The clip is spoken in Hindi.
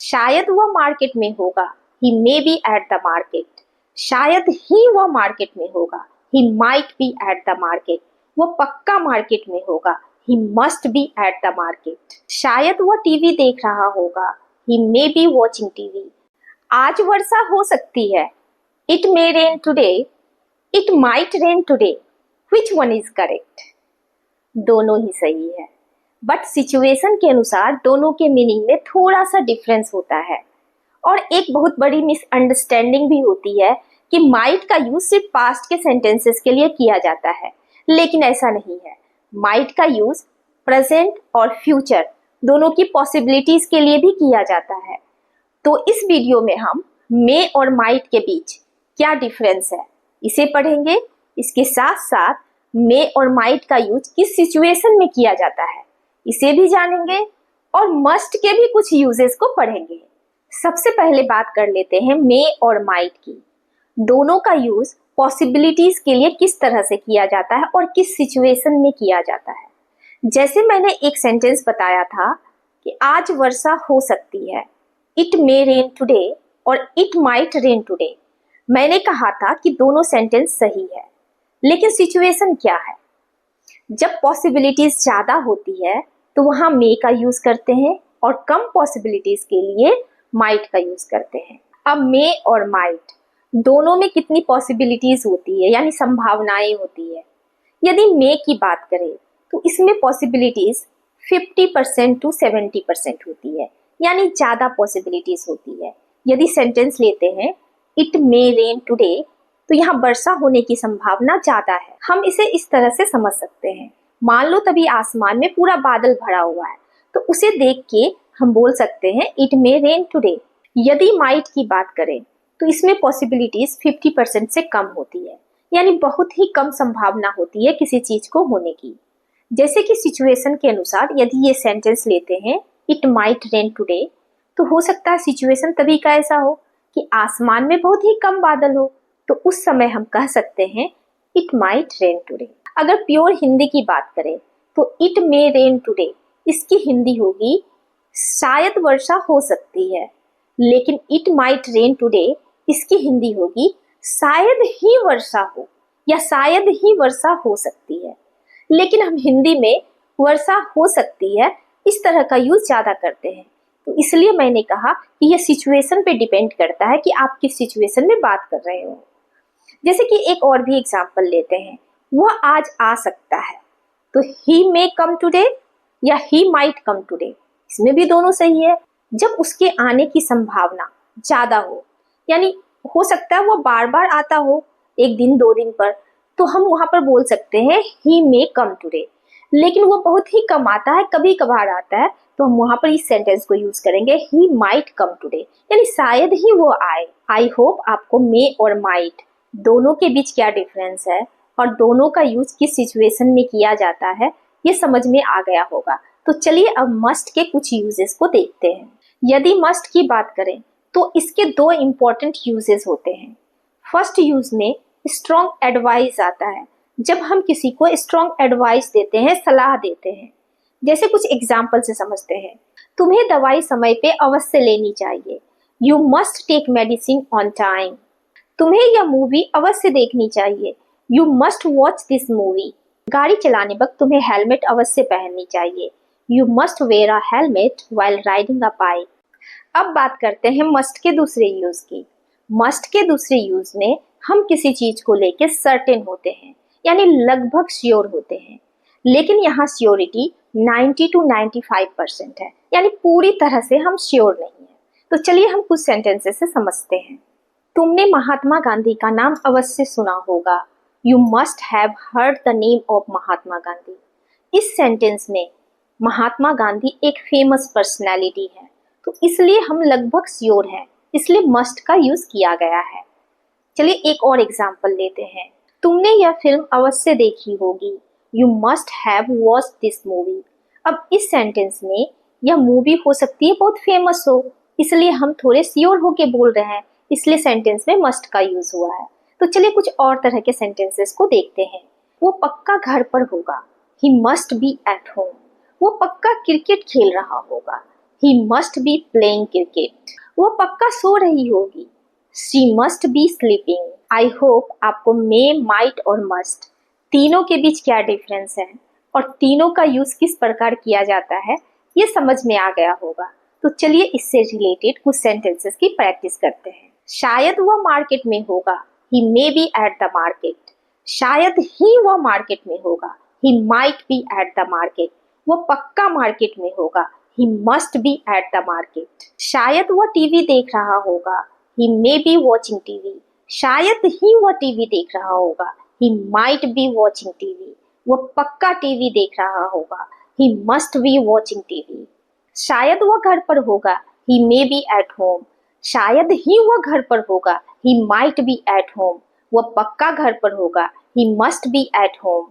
शायद वह मार्केट में होगा, he may be at the market. शायद ही वह मार्केट में होगा, he might be at the market. वह पक्का मार्केट में होगा, he must be at the market. शायद वह टीवी देख रहा होगा, he may be watching TV. आज वर्षा हो सकती है, it may rain today, it might rain today. Which one is correct? दोनों ही सही है, बट सिचुएशन के अनुसार दोनों के मीनिंग में थोड़ा सा डिफरेंस होता है। और एक बहुत बड़ी मिसअंडरस्टैंडिंग भी होती है कि माइट का यूज सिर्फ पास्ट के सेंटेंसेस के लिए किया जाता है, लेकिन ऐसा नहीं है। माइट का यूज प्रेजेंट और फ्यूचर दोनों की पॉसिबिलिटीज के लिए भी किया जाता है। तो इस वीडियो में हम मे और माइट के बीच क्या डिफरेंस है इसे पढ़ेंगे। इसके साथ साथ मे और माइट का यूज किस सिचुएशन में किया जाता है इसे भी जानेंगे और मस्ट के भी कुछ यूजेस को पढ़ेंगे। सबसे पहले बात कर लेते हैं मे और माइट की। दोनों का यूज पॉसिबिलिटीज के लिए किस तरह से किया जाता है और किस सिचुएशन में किया जाता है। जैसे मैंने एक सेंटेंस बताया था कि आज वर्षा हो सकती है, इट मे रेन टुडे और इट माइट रेन टुडे। मैंने कहा था कि दोनों सेंटेंस सही है, लेकिन सिचुएशन क्या है? जब पॉसिबिलिटीज ज्यादा होती है तो वहां मे का यूज करते हैं और कम पॉसिबिलिटीज के लिए माइट का यूज करते हैं। अब मे और माइट दोनों में कितनी पॉसिबिलिटीज होती है, यानी संभावनाएं होती है। यदि मे की बात करें तो इसमें पॉसिबिलिटीज 50% to 70% होती है, यानी ज्यादा पॉसिबिलिटीज होती है। यदि सेंटेंस लेते हैं इट मे रेन टुडे तो यहाँ वर्षा होने की संभावना ज्यादा है। हम इसे इस तरह से समझ सकते हैं, मान लो तभी आसमान में पूरा बादल भरा हुआ है तो उसे देख के हम बोल सकते हैं इट मे रेन टुडे। यदि माइट की बात करें तो इसमें पॉसिबिलिटीज 50% से कम होती है, यानी बहुत ही कम संभावना होती है किसी चीज को होने की। जैसे कि सिचुएशन के अनुसार यदि ये सेंटेंस लेते हैं इट माइट रेन टुडे तो हो सकता है सिचुएशन तभी का ऐसा हो कि आसमान में बहुत ही कम बादल हो, तो उस समय हम कह सकते हैं इट माइट रेन टुडे। अगर प्योर हिंदी की बात करें तो इट मे रेन टुडे इसकी हिंदी होगी शायद वर्षा हो सकती है, लेकिन इट माइट रेन टुडे इसकी हिंदी होगी शायद ही वर्षा हो या शायद ही वर्षा हो सकती है। लेकिन हम हिंदी में वर्षा हो सकती है इस तरह का यूज ज्यादा करते हैं, तो इसलिए मैंने कहा कि यह सिचुएशन पे डिपेंड करता है कि आप किस सिचुएशन में बात कर रहे हो। जैसे कि एक और भी एग्जाम्पल लेते हैं, वह आज आ सकता है तो ही मे कम टुडे या ही माइट कम टुडे, इसमें भी दोनों सही है। जब उसके आने की संभावना ज्यादा हो, यानी हो सकता है वह बार बार आता हो, एक दिन 2 दिन पर, तो हम वहां पर बोल सकते हैं ही मे कम टुडे। लेकिन वो बहुत ही कम आता है, कभी कभार आता है, तो हम वहां पर इस सेंटेंस को यूज करेंगे ही माइट कम टुडे, यानी शायद ही वो आए। आई होप आपको मे और माइट दोनों के बीच क्या डिफरेंस है और दोनों का यूज किस सिचुएशन में किया जाता है ये समझ में आ गया होगा। तो चलिए अब मस्ट के कुछ यूजेस को देखते हैं। यदि मस्ट की बात करें तो इसके 2 इंपॉर्टेंट यूजेस होते हैं। फर्स्ट यूज में स्ट्रॉन्ग एडवाइस आता है, जब हम किसी को स्ट्रॉन्ग एडवाइस देते हैं, सलाह देते हैं। जैसे कुछ एग्जाम्पल से समझते हैं, तुम्हें दवाई समय पे अवश्य लेनी चाहिए, you must take medicine on time. तुम्हें यह मूवी अवश्य देखनी चाहिए, you must watch this movie. गाड़ी चलाने वक्त तुम्हें हेलमेट अवश्य पहननी चाहिए, you must wear a helmet while riding a bike. अब बात करते हैं मस्ट के दूसरे यूज की। मस्ट के दूसरे यूज में हम किसी चीज को लेके सर्टेन होते हैं, यानी लगभग श्योर होते हैं, लेकिन यहाँ श्योरिटी 90 to 95% है, यानी पूरी तरह से हम श्योर नहीं है। तो चलिए हम कुछ सेंटेंसेस से समझते हैं। तुमने महात्मा गांधी का नाम अवश्य सुना होगा, you must have heard the name of Mahatma Gandhi. इस सेंटेंस में महात्मा गांधी एक फेमस पर्सनैलिटी है, तो इसलिए हम लगभग श्योर हैं, इसलिए मस्ट का यूज किया गया है। चलिए एक और एग्जाम्पल लेते हैं। तुमने यह फिल्म अवश्य देखी होगी, you must have watched this movie. अब इस सेंटेंस में यह मूवी हो सकती है बहुत फेमस हो, इसलिए हम थोड़े श्योर होके बोल रहे हैं, इसलिए सेंटेंस में मस्ट का यूज हुआ है। तो चलिए कुछ और तरह के सेंटेंसेस को देखते हैं। वो पक्का घर पर होगा, he must be at home. वो पक्का क्रिकेट खेल रहा होगा, he must be playing cricket. वो पक्का सो रही होगी। She must be sleeping. I hope आपको मे, माइट और मस्ट तीनों के बीच क्या डिफरेंस है और तीनों का यूज किस प्रकार किया जाता है ये समझ में आ गया होगा। तो चलिए इससे रिलेटेड कुछ सेंटेंसेस की प्रैक्टिस करते हैं। शायद वह मार्केट में होगा। He may be at the market. शायद ही वह मार्केट में होगा। He might be at the market. वो पक्का मार्केट में होगा। He must be at the market. शायद वह टीवी देख रहा होगा। He may be watching TV. शायद ही वह टीवी देख रहा होगा। He might be watching TV. वो पक्का टीवी देख रहा होगा। He must be watching TV. शायद वह घर पर होगा। He may be at home. शायद ही वह घर पर होगा। He might be at home. वह पक्का घर पर होगा। He must be at home.